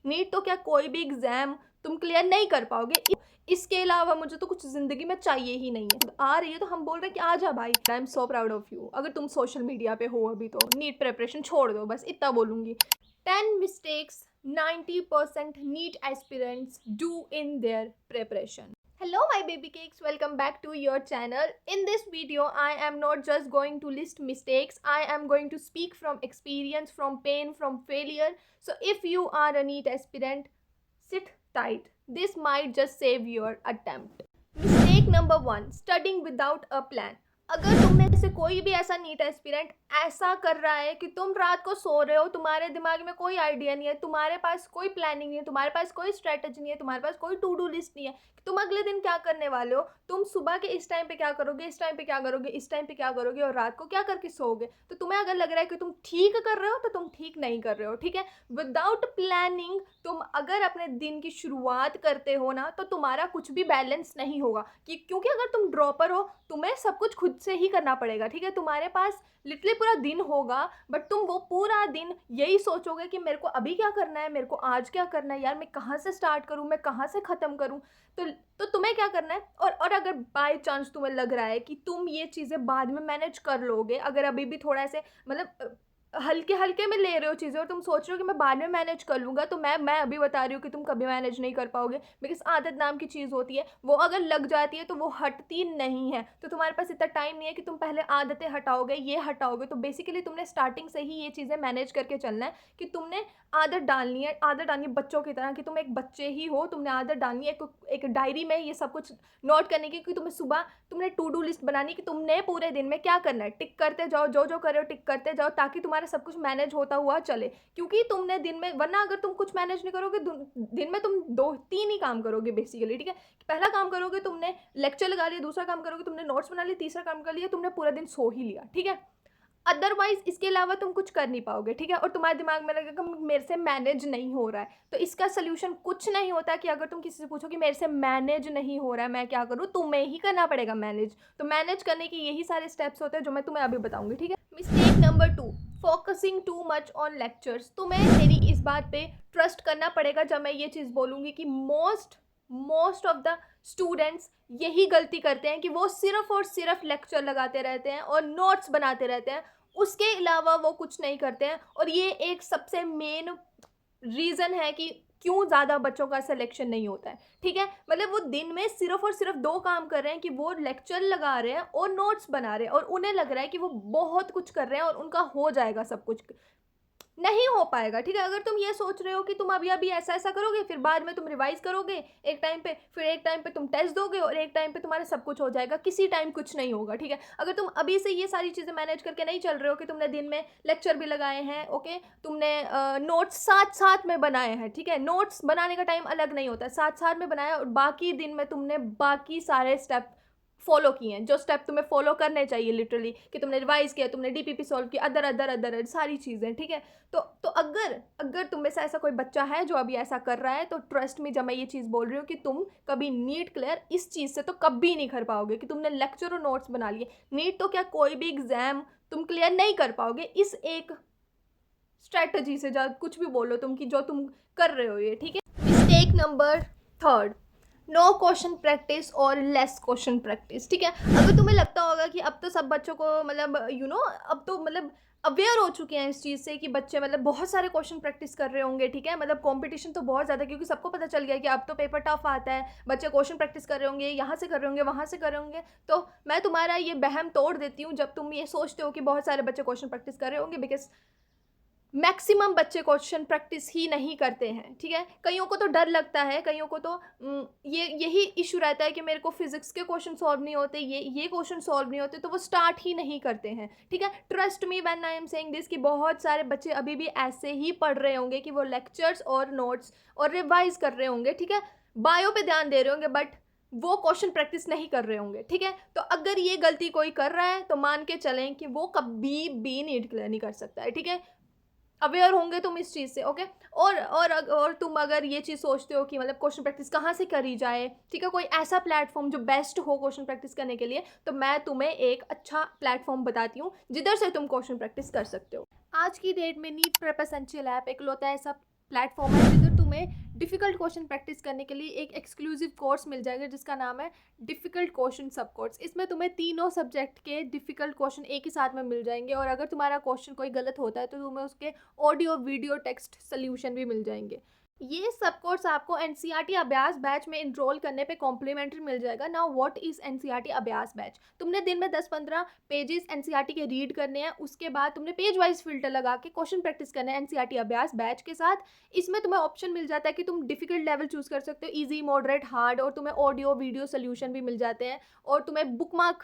NEET तो क्या कोई भी एग्जाम तुम क्लियर नहीं कर पाओगे। इसके अलावा मुझे तो कुछ जिंदगी में चाहिए ही नहीं है। आ रही है तो हम बोल रहे हैं कि आ जा भाई। I am so proud of you. अगर तुम सोशल मीडिया पे हो अभी तो नीट प्रिपरेशन छोड़ दो, बस इतना बोलूंगी। 10 mistakes 90% NEET aspirants do in their preparation. Hello my baby cakes, welcome back to your channel. In this video I am not just going to list mistakes, I am going to speak from experience, from pain, from failure. So if you are a NEET aspirant, sit tight, this might just save your attempt. Mistake number 1, studying without a plan. अगर तुम में से कोई भी ऐसा NEET aspirant ऐसा कर रहा है कि तुम रात को सो रहे हो, तुम्हारे दिमाग में कोई आइडिया नहीं है, तुम्हारे पास कोई प्लानिंग नहीं है, तुम्हारे पास कोई स्ट्रेटजी नहीं है, तुम्हारे पास कोई टू डू लिस्ट नहीं है कि तुम अगले दिन क्या करने वाले हो, तुम सुबह के इस टाइम पे क्या करोगे, इस टाइम पे क्या करोगे, इस टाइम पे क्या करोगे और रात को क्या करके सोओगे, तो तुम्हें अगर लग रहा है कि तुम ठीक कर रहे हो तो तुम ठीक नहीं कर रहे हो। ठीक है, विदाउट प्लानिंग तुम अगर अपने दिन की शुरुआत करते हो ना तो तुम्हारा कुछ भी बैलेंस नहीं होगा, क्योंकि अगर तुम ड्रॉपर हो तुम्हें सब कुछ खुद से ही करना पड़ेगा। ठीक है, तुम्हारे पास लिटरली पूरा दिन होगा बट तुम वो पूरा दिन यही सोचोगे कि मेरे को अभी क्या करना है, मेरे को आज क्या करना है, यार मैं कहाँ से स्टार्ट करूँ, मैं कहाँ से ख़त्म करूँ। तो तुम्हें क्या करना है, और अगर बाय चांस तुम्हें लग रहा है कि तुम ये चीज़ें बाद में मैनेज कर लोगे, अगर अभी भी थोड़ा ऐसे मतलब हल्के हल्के में ले रहे हो चीज़ें और तुम सोच रहे हो कि मैं बाद में मैनेज कर लूँगा, तो मैं अभी बता रही हूँ कि तुम कभी मैनेज नहीं कर पाओगे। बिकॉज आदत नाम की चीज़ होती है, वो अगर लग जाती है तो वो हटती नहीं है। तो तुम्हारे पास इतना टाइम नहीं है कि तुम पहले आदतें हटाओगे, ये हटाओगे। तो बेसिकली तुमने स्टार्टिंग से ही ये चीज़ें मैनेज करके चलना है कि तुमने आदत डालनी है। आदत डालनी है बच्चों की तरह कि तुम एक बच्चे ही हो, तुमने आदत डालनी है एक डायरी में ये सब कुछ नोट करने की, कि तुम्हें सुबह तुमने टू डू लिस्ट बनानी कि तुमने पूरे दिन में क्या करना है, टिक करते जाओ, जो जो करे हो टिक करते जाओ, ताकि तुम्हारा सब कुछ मैनेज होता हुआ चले। क्योंकि तुमने दिन में, वरना अगर तुम कुछ मैनेज नहीं करोगे दिन में तुम 2-3 ही काम करोगे बेसिकली। ठीक है, पहला काम करोगे तुमने लेक्चर लगा लिया, दूसरा काम करोगे तुमने नोट्स बना लिए, तीसरा काम कर लिया तुमने पूरा दिन सो ही लिया। ठीक है, अदरवाइज इसके अलावा तुम कुछ कर नहीं पाओगे। ठीक है, और तुम्हारे दिमाग में लगेगा मेरे से मैनेज नहीं हो रहा है। तो इसका सोल्यूशन कुछ नहीं होता कि अगर तुम किसी से पूछो कि मेरे से मैनेज नहीं हो रहा है मैं क्या करूँ, तुम्हें ही करना पड़ेगा मैनेज। तो मैनेज करने के यही सारे स्टेप्स होते हैं जो मैं तुम्हें अभी बताऊंगी। ठीक है, mistake number 2, focusing too much on lectures. तुम्हें मेरी इस बात पे ट्रस्ट करना पड़ेगा जब मैं ये चीज़ बोलूँगी कि मोस्ट ऑफ द स्टूडेंट्स यही गलती करते हैं कि वो सिर्फ और सिर्फ लेक्चर लगाते रहते हैं और नोट्स बनाते रहते हैं, उसके अलावा वो कुछ नहीं करते हैं। और ये एक सबसे मेन रीज़न है कि क्यों ज़्यादा बच्चों का सिलेक्शन नहीं होता है। ठीक है, मतलब वो दिन में सिर्फ और सिर्फ 2 काम कर रहे हैं कि वो लेक्चर लगा रहे हैं और नोट्स बना रहे हैं, और उन्हें लग रहा है कि वो बहुत कुछ कर रहे हैं और उनका हो जाएगा सब कुछ। नहीं हो पाएगा। ठीक है, अगर तुम ये सोच रहे हो कि तुम अभी अभी ऐसा ऐसा करोगे, फिर बाद में तुम रिवाइज करोगे एक टाइम पे, फिर एक टाइम पे तुम टेस्ट दोगे और एक टाइम पे तुम्हारा सब कुछ हो जाएगा, किसी टाइम कुछ नहीं होगा। ठीक है, अगर तुम अभी से ये सारी चीज़ें मैनेज करके नहीं चल रहे हो कि तुमने दिन में लेक्चर भी लगाए हैं, ओके, तुमने नोट्स साथ साथ में बनाए हैं। ठीक है, नोट्स बनाने का टाइम अलग नहीं होता है, साथ साथ में बनाया, और बाकी दिन में तुमने बाकी सारे स्टेप फॉलो किए हैं जो स्टेप तुम्हें फॉलो करने चाहिए लिटरली, कि तुमने रिवाइज किया, तुमने डीपीपी सॉल्व किया, अदर सारी चीज़ें। ठीक है, तो अगर तुम में से ऐसा कोई बच्चा है जो अभी ऐसा कर रहा है, तो ट्रस्ट में जब मैं ये चीज़ बोल रही हूँ कि तुम कभी नीट क्लियर इस चीज़ से तो कभी नहीं कर पाओगे कि तुमने लेक्चर और नोट्स बना लिए। नीट तो क्या कोई भी एग्जाम तुम क्लियर नहीं कर पाओगे इस एक स्ट्रैटेजी से, जो कुछ भी बोलो तुम कि जो तुम कर रहे हो ये। ठीक है, mistake number 3, no question practice और लेस क्वेश्चन प्रैक्टिस। ठीक है, अगर तुम्हें लगता होगा कि अब तो सब बच्चों को मतलब अब तो मतलब अवेयर हो चुके हैं इस चीज़ से कि बच्चे मतलब बहुत सारे क्वेश्चन प्रैक्टिस कर रहे होंगे। ठीक है, मतलब कंपटीशन तो बहुत ज़्यादा, क्योंकि सबको पता चल गया है कि अब तो पेपर टफ आता है, बच्चे क्वेश्चन प्रैक्टिस कर रहे होंगे, यहाँ से कर रहे होंगे, वहाँ से कर रहे होंगे। तो मैं तुम्हारा ये वहम तोड़ देती हूँ जब तुम ये सोचते हो कि बहुत सारे बच्चे क्वेश्चन प्रैक्टिस कर रहे होंगे, बिकॉज मैक्सिमम बच्चे क्वेश्चन प्रैक्टिस ही नहीं करते हैं। ठीक है, कईयों को तो डर लगता है, कईयों को तो यही इशू रहता है कि मेरे को फिजिक्स के क्वेश्चन सॉल्व नहीं होते, ये क्वेश्चन सॉल्व नहीं होते, तो वो स्टार्ट ही नहीं करते हैं। ठीक है, trust me when I am saying this कि बहुत सारे बच्चे अभी भी ऐसे ही पढ़ रहे होंगे कि वो लेक्चर्स और नोट्स और रिवाइज कर रहे होंगे। ठीक है, बायो पे ध्यान दे रहे होंगे बट वो क्वेश्चन प्रैक्टिस नहीं कर रहे होंगे। ठीक है, तो अगर ये गलती कोई कर रहा है तो मान के चलें कि वो कभी भी नीट क्लियर नहीं कर सकता है। ठीक है, अवेयर होंगे तुम इस चीज़ से। ओके, और तुम अगर ये चीज़ सोचते हो कि मतलब क्वेश्चन प्रैक्टिस कहाँ से करी जाए, ठीक है, कोई ऐसा प्लेटफॉर्म जो बेस्ट हो क्वेश्चन प्रैक्टिस करने के लिए, तो मैं तुम्हें एक अच्छा प्लेटफॉर्म बताती हूँ जिधर से तुम क्वेश्चन प्रैक्टिस कर सकते हो। आज की डेट में नीट प्रेप एसेंशियल ऐप एक लौता ऐसा प्लेटफॉर्म है जिधर तुम्हें डिफ़िकल्ट क्वेश्चन प्रैक्टिस करने के लिए एक एक्सक्लूसिव कोर्स मिल जाएगा जिसका नाम है डिफ़िकल्ट क्वेश्चन सब कोर्स। इसमें तुम्हें तीनों सब्जेक्ट के डिफ़िकल्ट क्वेश्चन एक ही साथ में मिल जाएंगे और अगर तुम्हारा क्वेश्चन कोई गलत होता है तो तुम्हें उसके ऑडियो वीडियो टेक्स्ट सोल्यूशन भी मिल जाएंगे। ये सब कोर्स आपको एनसीईआरटी अभ्यास बैच में इनरोल करने पे कॉम्प्लीमेंट्री मिल जाएगा। नाउ व्हाट इज एनसीईआरटी अभ्यास बैच? तुमने दिन में 10-15 पेजेस एनसीईआरटी के रीड करने हैं, उसके बाद तुमने पेज वाइज फिल्टर लगा के क्वेश्चन प्रैक्टिस करना है एनसीईआरटी अभ्यास बैच के साथ। इसमें तुम्हें ऑप्शन मिल जाता है कि तुम डिफिकल्ट लेवल चूज कर सकते हो, ईजी, मॉडरेट, हार्ड, और तुम्हें ऑडियो वीडियो सोल्यूशन भी मिल जाते हैं और तुम्हें बुकमार्क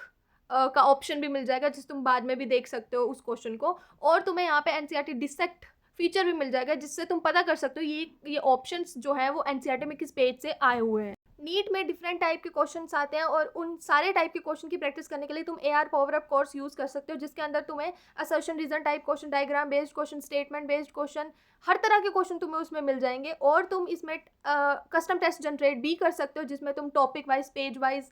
का ऑप्शन भी मिल जाएगा जिस तुम बाद में भी देख सकते हो उस क्वेश्चन को। और तुम्हें यहाँ पे एनसीईआरटी डिसेक्ट फीचर भी मिल जाएगा जिससे तुम पता कर सकते हो ये ऑप्शंस जो है वो एनसीईआरटी में किस पेज से आए हुए हैं। नीट में डिफरेंट टाइप के क्वेश्चंस आते हैं और उन सारे टाइप के क्वेश्चन की प्रैक्टिस करने के लिए तुम AR power up course use कर सकते हो जिसके अंदर तुम्हें assertion reason type question, diagram based question, statement based question, हर तरह के क्वेश्चन तुम्हें उसमें मिल जाएंगे। और तुम इसमें कस्टम टेस्ट जनरेट भी कर सकते हो जिसमें तुम topic wise, page wise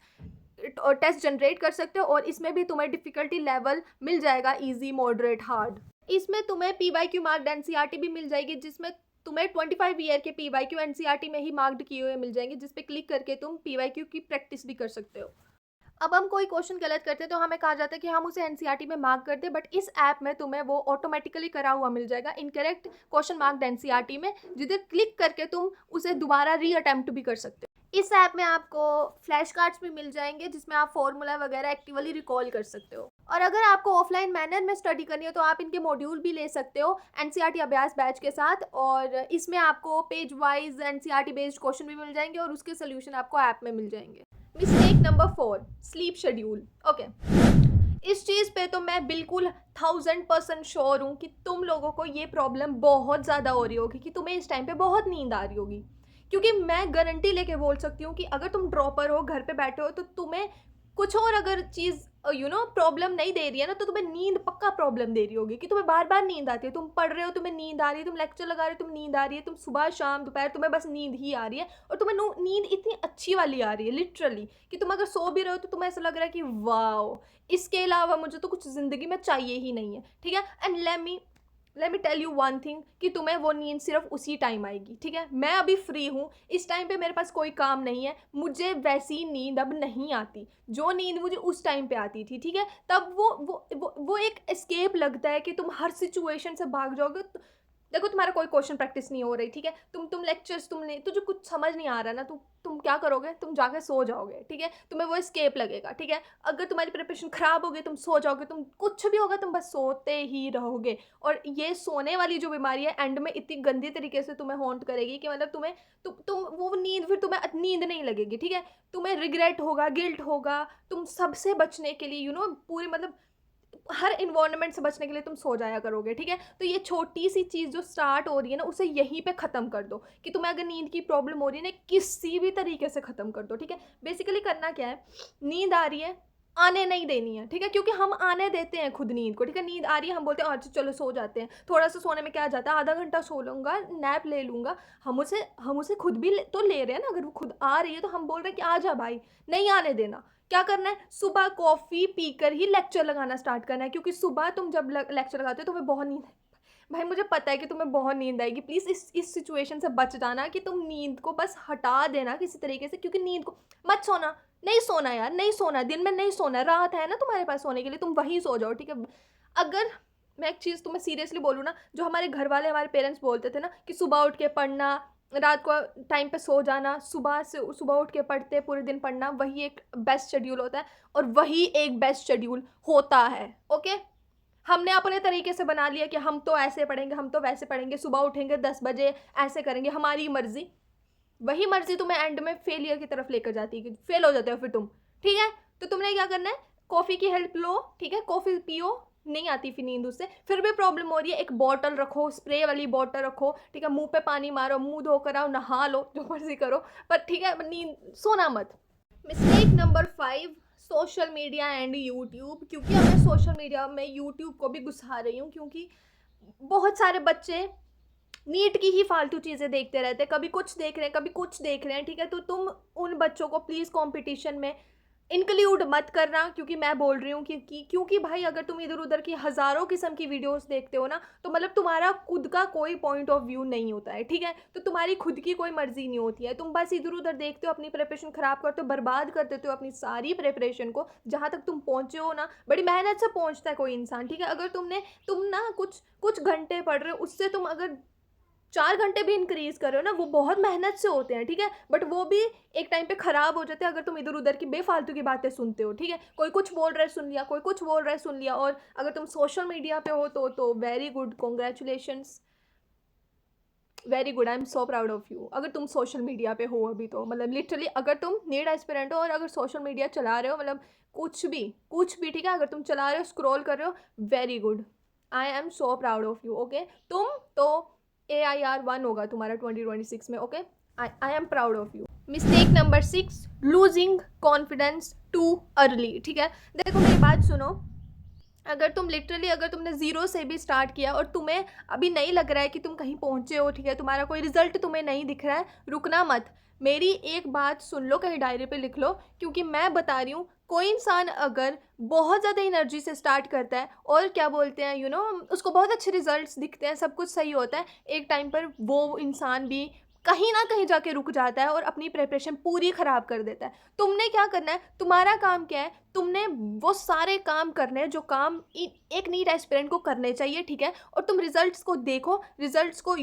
test generate कर सकते हो और इसमें भी तुम्हें डिफिकल्टी लेवल मिल जाएगा, ईजी, मॉडरेट, हार्ड। इसमें तुम्हें पीवाईक्यू मार्क्ड एनसीईआरटी भी मिल जाएगी जिसमें तुम्हें 25 ईयर के पीवाईक्यू एनसीईआरटी में ही मार्क्ड किए हुए मिल जाएंगे जिस पे क्लिक करके तुम पीवाईक्यू की प्रैक्टिस भी कर सकते हो। अब हम कोई क्वेश्चन गलत करते हैं तो हमें कहा जाता है कि हम उसे एनसीईआरटी में मार्क कर दें, बट इस ऐप में तुम्हें वो ऑटोमेटिकली करा हुआ मिल जाएगा इनकरेक्ट क्वेश्चन मार्क्ड एनसीईआरटी में, जिधर क्लिक करके तुम उसे दोबारा री अटेम्प्ट भी कर सकते हो। इस ऐप में आपको फ्लैश कार्ड्स भी मिल जाएंगे जिसमें आप फॉर्मूला वगैरह एक्टिवली रिकॉल कर सकते हो। और अगर आपको ऑफलाइन मैनर में स्टडी करनी है तो आप इनके मॉड्यूल भी ले सकते हो एनसीईआरटी अभ्यास बैच के साथ, और इसमें आपको page wise NCERT based question भी मिल जाएंगे और उसके सोल्यूशन आपको ऐप में मिल जाएंगे। Mistake number 4, sleep schedule. Okay, इस चीज़ पे तो मैं बिल्कुल 1000% श्योर हूँ कि तुम लोगों को ये प्रॉब्लम बहुत ज़्यादा हो रही होगी कि तुम्हें इस टाइम पे बहुत नींद आ रही होगी, क्योंकि मैं गारंटी लेके बोल सकती हूँ कि अगर तुम ड्रॉपर हो, घर पे बैठे हो, तो तुम्हें कुछ और अगर चीज़ प्रॉब्लम नहीं दे रही है ना, तो तुम्हें नींद पक्का प्रॉब्लम दे रही होगी कि तुम्हें बार बार नींद आती है। तुम पढ़ रहे हो, तुम्हें नींद आ रही है, तुम लेक्चर लगा रहे हो, तुम नींद आ रही है, तुम सुबह शाम दोपहर तुम्हें बस नींद ही आ रही है, और तुम्हें नींद इतनी अच्छी वाली आ रही है लिटरली कि तुम अगर सो भी रहे हो तो तुम्हें ऐसा लग रहा है कि वाओ, इसके अलावा मुझे तो कुछ ज़िंदगी में चाहिए ही नहीं है। ठीक है, and let me tell you one thing कि तुम्हें वो नींद सिर्फ उसी टाइम आएगी। ठीक है, मैं अभी फ्री हूँ, इस टाइम पे मेरे पास कोई काम नहीं है, मुझे वैसी नींद अब नहीं आती जो नींद मुझे उस टाइम पे आती थी। ठीक है, तब वो एक एस्केप लगता है कि तुम हर सिचुएशन से भाग जाओगे। देखो, तुम्हारा कोई क्वेश्चन प्रैक्टिस नहीं हो रही, ठीक है, तुम लेक्चर्स तुमने तुझे कुछ समझ नहीं आ रहा ना, तुम क्या करोगे, तुम जाके सो जाओगे। ठीक है, तुम्हें वो एस्केप लगेगा। ठीक है, अगर तुम्हारी प्रिपरेशन खराब हो गई, तुम सो जाओगे, तुम कुछ भी होगा तुम बस सोते ही रहोगे। और ये सोने वाली जो बीमारी है एंड में इतनी गंदी तरीके से तुम्हें हॉन्ट करेगी कि मतलब तुम वो नींद, फिर तुम्हें नींद नहीं लगेगी। ठीक है, तुम्हें रिग्रेट होगा, गिल्ट होगा, तुम सबसे बचने के लिए पूरी मतलब हर इन्वायरमेंट से बचने के लिए तुम सो जाया करोगे। ठीक है, तो ये छोटी सी चीज़ जो स्टार्ट हो रही है ना, उसे यहीं पे ख़त्म कर दो कि तुम्हें अगर नींद की प्रॉब्लम हो रही है ना, किसी भी तरीके से ख़त्म कर दो। ठीक है, बेसिकली करना क्या है, नींद आ रही है, आने नहीं देनी है। ठीक है, क्योंकि हम आने देते हैं खुद नींद को। ठीक है, नींद आ रही है, हम बोलते हैं अच्छा चलो सो जाते हैं, थोड़ा सा सोने में क्या जाता है, आधा घंटा सो लूँगा, नैप ले लूँगा। हम उसे खुद भी तो ले रहे हैं ना, अगर वो खुद आ रही है तो हम बोल रहे हैं कि आ जा भाई, नहीं आने देना। क्या करना है, सुबह कॉफ़ी पीकर ही लेक्चर लगाना स्टार्ट करना है, क्योंकि सुबह तुम जब लेक्चर लगाते हो तो तुम्हें बहुत नींद, भाई मुझे पता है कि तुम्हें बहुत नींद आएगी, प्लीज़ इस सिचुएशन से बच जाना कि तुम नींद को बस हटा देना किसी तरीके से, क्योंकि नींद को मत सोना, नहीं सोना यार, नहीं सोना, दिन में नहीं सोना, रात है ना तुम्हारे पास सोने के लिए, तुम वहीं सो जाओ। ठीक है, अगर मैं एक चीज़ तुम्हें सीरियसली बोलूँ ना, जो हमारे घर वाले, हमारे पेरेंट्स बोलते थे ना कि सुबह उठ के पढ़ना, रात को टाइम पे सो जाना, सुबह उठ के पढ़ते, पूरे दिन पढ़ना, वही एक बेस्ट शेड्यूल होता है, और वही एक बेस्ट शेड्यूल होता है। ओके, हमने अपने तरीके से बना लिया कि हम तो ऐसे पढ़ेंगे, हम तो वैसे पढ़ेंगे, सुबह उठेंगे 10 बजे, ऐसे करेंगे, हमारी मर्जी। वही मर्जी तुम्हें एंड में फेलियर की तरफ लेकर जाती है कि फेल हो जाते हो फिर तुम। ठीक है, तो तुमने क्या करना है, कॉफ़ी की हेल्प लो। ठीक है, कॉफ़ी पियो, नहीं आती फिर नींद उससे, फिर भी प्रॉब्लम हो रही है, एक बॉटल रखो, स्प्रे वाली बॉटल रखो। ठीक है, मुंह पे पानी मारो, मुंह धोकर आओ, नहा लो, जो मर्जी करो, पर ठीक है, नींद, सोना मत। Mistake number 5, social media and YouTube. क्योंकि अब मैं सोशल मीडिया में यूट्यूब को भी घुसा रही हूँ, क्योंकि बहुत सारे बच्चे नीट की ही फालतू चीज़ें देखते रहते हैं, कभी कुछ देख रहे हैं, कभी कुछ देख रहे हैं। ठीक है, तो तुम उन बच्चों को प्लीज़ कंपटीशन में इंक्लूड मत करना, क्योंकि मैं बोल रही हूँ क्योंकि भाई अगर तुम इधर उधर की हज़ारों किस्म की वीडियोस देखते हो ना, तो मतलब तुम्हारा खुद का कोई पॉइंट ऑफ व्यू नहीं होता है, ठीक है। तो तुम्हारी खुद की कोई मर्जी नहीं होती है, तुम बस इधर उधर देखते हो, अपनी प्रिपरेशन ख़राब करते हो, बर्बाद कर देते हो अपनी सारी प्रिपरेशन को। जहाँ तक तुम पहुँचे हो ना, बड़ी मेहनत से पहुँचता है कोई इंसान, ठीक है। अगर तुम ना कुछ कुछ घंटे पढ़ रहे हो, उससे तुम अगर 4 घंटे भी इंक्रीज़ कर रहे हो ना, वो बहुत मेहनत से होते हैं, ठीक है। बट वो भी एक टाइम पे ख़राब हो जाते हैं अगर तुम इधर-उधर की बेफ़ालतू की बातें सुनते हो, ठीक है। कोई कुछ बोल रहा है सुन लिया, कोई कुछ बोल रहा है सुन लिया। और अगर तुम सोशल मीडिया पे हो तो very good, congratulations, very good, I am so proud of you. अगर तुम सोशल मीडिया पे हो अभी तो मतलब लिटरली अगर तुम नीट एस्पिरेंट हो और अगर सोशल मीडिया चला रहे हो, मतलब कुछ भी ठीक है, अगर तुम चला रहे हो, स्क्रॉल कर रहे हो, very good, I am so proud of you. Okay, तुम तो AIR 1 होगा तुम्हारा 2026 में। Okay, I am proud of you. Mistake number 6, losing confidence too early, ठीक है। देखो मेरी बात सुनो, अगर तुमने ज़ीरो से भी स्टार्ट किया और तुम्हें अभी नहीं लग रहा है कि तुम कहीं पहुँचे हो, ठीक है, तुम्हारा कोई रिजल्ट तुम्हें नहीं दिख रहा है, रुकना मत। मेरी एक बात सुन लो, कहीं डायरी पे लिख लो, क्योंकि मैं बता रही हूँ, कोई इंसान अगर बहुत ज़्यादा एनर्जी से स्टार्ट करता है और क्या बोलते हैं उसको बहुत अच्छे रिजल्ट्स दिखते हैं, सब कुछ सही होता है, एक टाइम पर वो इंसान भी कहीं ना कहीं जाके रुक जाता है और अपनी प्रिपरेशन पूरी ख़राब कर देता है। तुमने क्या करना है, तुम्हारा काम क्या है, तुमने वो सारे काम करने हैं जो काम एक नीट एस्पिरेंट को करने चाहिए, ठीक है। और तुम रिजल्ट्स को देखो, रिजल्ट्स को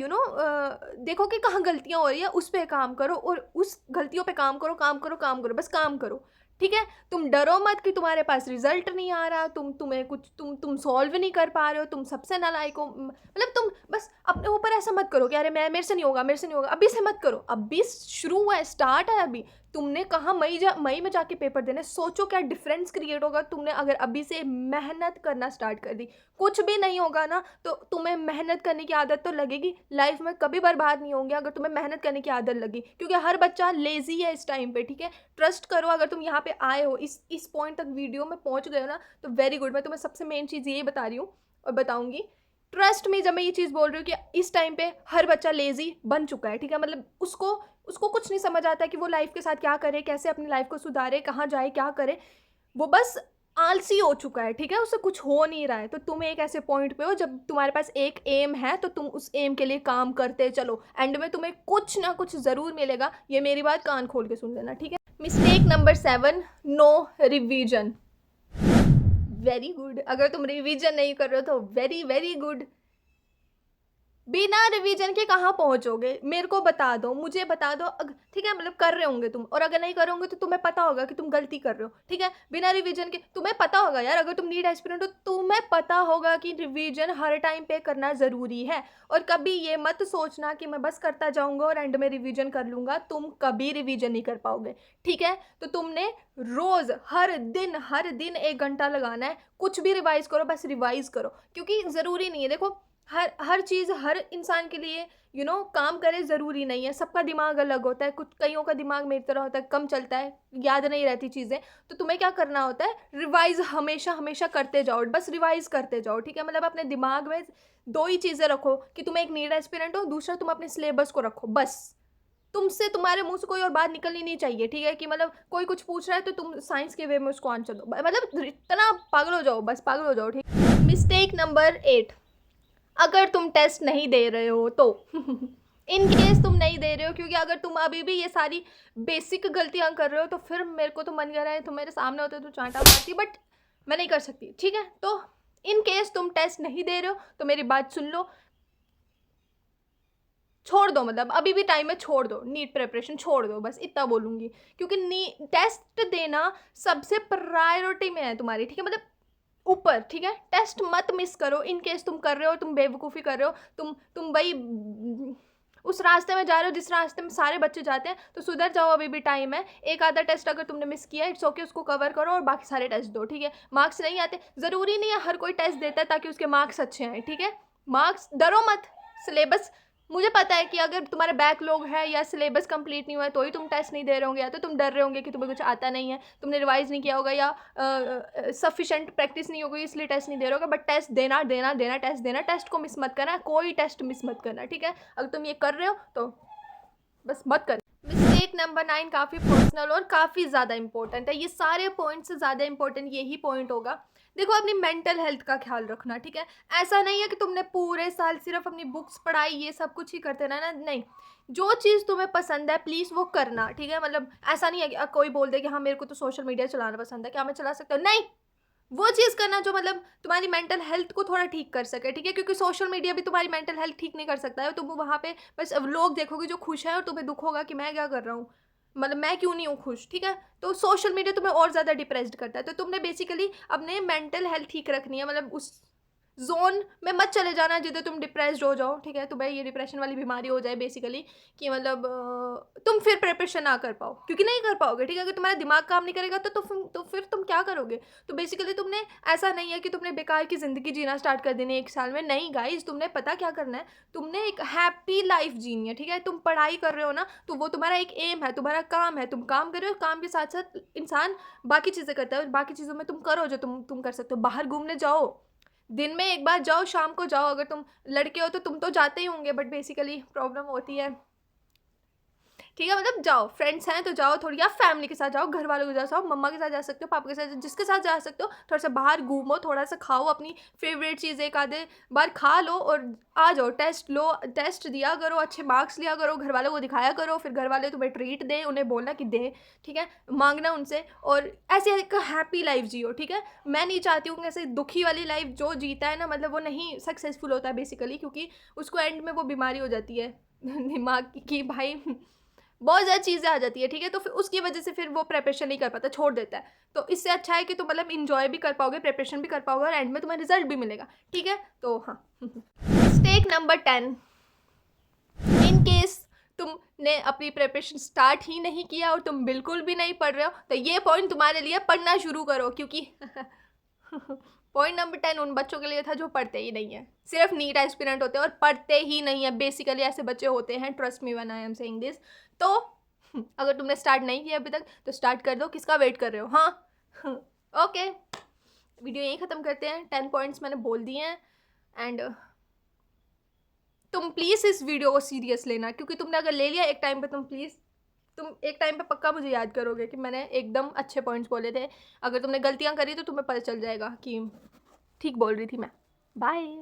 देखो कि कहाँ गलतियाँ हो रही है, उस पर काम करो और उस गलतियों पे काम करो, काम करो, काम करो, बस काम करो, ठीक है। तुम डरो मत कि तुम्हारे पास रिजल्ट नहीं आ रहा, तुम्हें कुछ तुम सॉल्व नहीं कर पा रहे हो, तुम सबसे नालायक हो, मतलब तुम बस अपने ऊपर ऐसा मत करो कि अरे मैं मेरे से नहीं होगा, मेरे से नहीं होगा। अभी से मत करो, अभी शुरू है, स्टार्ट है अभी। तुमने कहा मई में जाके पेपर देने, सोचो क्या डिफरेंस क्रिएट होगा तुमने अगर अभी से मेहनत करना स्टार्ट कर दी। कुछ भी नहीं होगा ना, तो तुम्हें मेहनत करने की आदत तो लगेगी, लाइफ में कभी बर्बाद नहीं होंगे अगर तुम्हें मेहनत करने की आदत लगी, क्योंकि हर बच्चा लेजी है इस टाइम पे, ठीक है। ट्रस्ट करो, अगर तुम यहाँ पे आए हो, इस पॉइंट तक वीडियो में पहुँच गए हो ना, तो वेरी गुड। मैं तुम्हें सबसे मेन चीज़ यही बता रही हूँ और बताऊँगी, ट्रस्ट में, जब मैं ये चीज़ बोल रही हूँ कि इस टाइम पे हर बच्चा लेजी बन चुका है, ठीक है। मतलब उसको कुछ नहीं समझ आता कि वो लाइफ के साथ क्या करे, कैसे अपनी लाइफ को सुधारे, कहाँ जाए, क्या करे, वो बस आलसी हो चुका है, ठीक है। उससे कुछ हो नहीं रहा है। तो तुम एक ऐसे पॉइंट पे हो जब तुम्हारे पास एक एम है, तो तुम उस एम के लिए काम करते चलो, एंड में तुम्हें कुछ ना कुछ ज़रूर मिलेगा। ये मेरी बात कान खोल के सुन लेना, ठीक है। Mistake number 7, no revision. Very good, अगर तुम रिवीजन नहीं कर रहे हो तो वेरी वेरी गुड। बिना रिवीजन के कहाँ पहुँचोगे, मेरे को बता दो, मुझे बता दो। ठीक है, मतलब कर रहे होंगे तुम, और अगर नहीं कर रहे होंगे तो तुम्हें पता होगा कि तुम गलती कर रहे हो, ठीक है। बिना रिवीजन के तुम्हें पता होगा यार, अगर तुम नीट एस्पिरेंट हो तुम्हें पता होगा कि रिवीजन हर टाइम पे करना ज़रूरी है। और कभी ये मत सोचना कि मैं बस करता जाऊँगा और एंड में रिवीजन कर लूँगा, तुम कभी रिवीजन नहीं कर पाओगे, ठीक है। तो तुमने रोज़ हर दिन 1 घंटा लगाना है, कुछ भी रिवाइज़ करो, बस रिवाइज़ करो, क्योंकि ज़रूरी नहीं है, देखो हर चीज़ हर इंसान के लिए काम करे ज़रूरी नहीं है। सबका दिमाग अलग होता है, कुछ कईयों का दिमाग मेरी तरह होता है, कम चलता है, याद नहीं रहती चीज़ें। तो तुम्हें क्या करना होता है, रिवाइज़ हमेशा हमेशा करते जाओ, बस रिवाइज़ करते जाओ, ठीक है। मतलब अपने दिमाग में 2 ही चीज़ें रखो कि तुम एक नीट एस्पिरेंट हो, दूसरा तुम अपने सिलेबस को रखो, बस। तुमसे तुम्हारे मुँह से कोई और बात निकलनी नहीं चाहिए, ठीक है। कि मतलब कोई कुछ पूछ रहा है तो तुम साइंस के वे में उसको आंसर दो, मतलब इतना पागल हो जाओ, बस पागल हो जाओ, ठीक। मिस्टेक नंबर 8, अगर तुम टेस्ट नहीं दे रहे हो तो इन केस तुम नहीं दे रहे हो, क्योंकि अगर तुम अभी भी ये सारी बेसिक गलतियां कर रहे हो तो फिर मेरे को तो मन कर रहा है तुम मेरे सामने होते तो चांटा मारती, बट मैं नहीं कर सकती, ठीक है। तो इन केस तुम टेस्ट नहीं दे रहे हो तो मेरी बात सुन लो, छोड़ दो, मतलब अभी भी टाइम है, छोड़ दो, नीट प्रिपरेशन छोड़ दो, बस इतना बोलूँगी। क्योंकि टेस्ट देना सबसे प्रायोरिटी में है तुम्हारी, ठीक है, मतलब ऊपर, ठीक है। टेस्ट मत मिस करो, इन केस तुम कर रहे हो, तुम बेवकूफ़ी कर रहे हो, तुम भाई उस रास्ते में जा रहे हो जिस रास्ते में सारे बच्चे जाते हैं, तो सुधर जाओ, अभी भी टाइम है। एक आधा टेस्ट अगर तुमने मिस किया है, इट्स ओके, उसको कवर करो और बाकी सारे टेस्ट दो, ठीक है। मार्क्स नहीं आते, ज़रूरी नहीं है हर कोई टेस्ट देता है ताकि उसके मार्क्स अच्छे आए, ठीक है। मार्क्स, डरो मत, सिलेबस, मुझे पता है कि अगर तुम्हारे बैकलॉग है या सिलेबस कंप्लीट नहीं हुआ है तो ही तुम टेस्ट नहीं दे रहे होंगे, या तो तुम डर रहे होंगे कि तुम्हें कुछ आता नहीं है, तुमने रिवाइज नहीं किया होगा, या सफिशेंट प्रैक्टिस नहीं होगी इसलिए टेस्ट नहीं दे रहे होगे। बट टेस्ट देना देना देना, टेस्ट देना, टेस्ट को मिस मत करना, कोई टेस्ट मिस मत करना, ठीक है। अगर तुम ये कर रहे हो तो बस मत कर। मिस्टेक नंबर 9 काफ़ी पर्सनल और काफ़ी ज़्यादा इंपॉर्टेंट है। ये सारे पॉइंट से ज़्यादा इंपॉर्टेंट यही पॉइंट होगा। देखो, अपनी मेंटल हेल्थ का ख्याल रखना, ठीक है? ऐसा नहीं है कि तुमने पूरे साल सिर्फ अपनी बुक्स पढ़ाई, ये सब कुछ ही करते रहना, नहीं। जो चीज़ तुम्हें पसंद है प्लीज़ वो करना, ठीक है? मतलब ऐसा नहीं है कि कोई बोल दे कि हाँ, मेरे को तो सोशल मीडिया चलाना पसंद है, क्या मैं चला सकता हूँ? नहीं। वो चीज़ करना जो मतलब तुम्हारी मेंटल हेल्थ को थोड़ा ठीक कर सके, ठीक है? क्योंकि सोशल मीडिया भी तुम्हारी मेंटल हेल्थ ठीक नहीं कर सकता है। तुम वहाँ पे बस अब लोग देखोगे जो खुश हैं और तुम्हें दुःख होगा कि मैं क्या कर रहा हूँ? मतलब मैं क्यों नहीं हूँ खुश, ठीक है? तो सोशल मीडिया तुम्हें और ज़्यादा डिप्रेस्ड करता है। तो तुमने बेसिकली अपने मेंटल हेल्थ ठीक रखनी है, मतलब उस ज़ोन में मत चले जाना जिधर तुम डिप्रेस्ड हो जाओ, ठीक है? तुम्हें ये डिप्रेशन वाली बीमारी हो जाए बेसिकली, कि मतलब तुम फिर प्रिपरेशन ना कर पाओ, क्योंकि नहीं कर पाओगे, ठीक है? अगर तुम्हारा दिमाग काम नहीं करेगा तो फिर तुम क्या करोगे? तो बेसिकली तुमने, ऐसा नहीं है कि तुमने बेकार की ज़िंदगी जीना स्टार्ट कर देनी है 1 साल में, नहीं गाइज़, तुमने पता क्या करना है? तुमने एक हैप्पी लाइफ़ जीनी है, ठीक है? तुम पढ़ाई कर रहे हो ना, तो वो तुम्हारा एक एम है, तुम्हारा काम है, तुम काम कर रहे हो, काम के साथ-साथ इंसान बाकी चीज़ें करता है और बाकी चीज़ों में तुम करो जो तुम कर सकते हो। बाहर घूमने जाओ, दिन में 1 बार जाओ, शाम को जाओ। अगर तुम लड़के हो तो तुम तो जाते ही होंगे, बट बेसिकली प्रॉब्लम होती है, ठीक है? मतलब जाओ, फ्रेंड्स हैं तो जाओ थोड़ी, या फैमिली के साथ जाओ, घर वालों के साथ जाओ, मम्मा के साथ जा सकते हो, पापा के साथ, जिसके साथ जा सकते हो। थोड़ा-सा बाहर घूमो, थोड़ा-सा खाओ, अपनी फेवरेट चीज़ एक आधे बार खा लो और आ जाओ। टेस्ट लो, टेस्ट दिया करो, अच्छे मार्क्स लिया करो, घर वालों को दिखाया करो, फिर घर वाले तुम्हें ट्रीट दें, उन्हें बोलना कि दें, ठीक है? माँगना उनसे, और ऐसे एक हैप्पी लाइफ़ जियो, ठीक है? मैं नहीं चाहती हूँ कि ऐसे दुखी वाली लाइफ़ जो जीता है ना, मतलब वो नहीं सक्सेसफुल होता है बेसिकली, क्योंकि उसको एंड में वो बीमारी हो जाती है दिमाग की भाई, बहुत ज़्यादा चीज़ें आ जाती है, ठीक है? तो फिर उसकी वजह से फिर वो प्रिपरेशन नहीं कर पाता, छोड़ देता है। तो इससे अच्छा है कि तुम मतलब एन्जॉय भी कर पाओगे, प्रिपरेशन भी कर पाओगे और एंड में तुम्हें रिज़ल्ट भी मिलेगा, ठीक है? तो हाँ। मिस्टेक नंबर 10, इन केस तुमने अपनी प्रिपरेशन स्टार्ट ही नहीं किया और तुम बिल्कुल भी नहीं पढ़ रहे हो, तो ये पॉइंट तुम्हारे लिए, पढ़ना शुरू करो, क्योंकि पॉइंट नंबर 10 उन बच्चों के लिए था जो पढ़ते ही नहीं है, सिर्फ नीट एस्पिरेंट होते हैं और पढ़ते ही नहीं है। बेसिकली ऐसे बच्चे होते हैं, trust me when I am saying this. तो अगर तुमने स्टार्ट नहीं किया अभी तक तो स्टार्ट कर दो, किसका वेट कर रहे हो? हाँ। ओके, वीडियो यहीं ख़त्म करते हैं। 10 पॉइंट्स मैंने बोल दिए हैं, एंड तुम प्लीज़ इस वीडियो को सीरियस लेना, क्योंकि तुमने अगर ले लिया एक टाइम पे, तुम एक टाइम पे पक्का मुझे याद करोगे कि मैंने एकदम अच्छे पॉइंट्स बोले थे। अगर तुमने गलतियाँ करी तो तुम्हें पता चल जाएगा कि ठीक बोल रही थी मैं। बाय।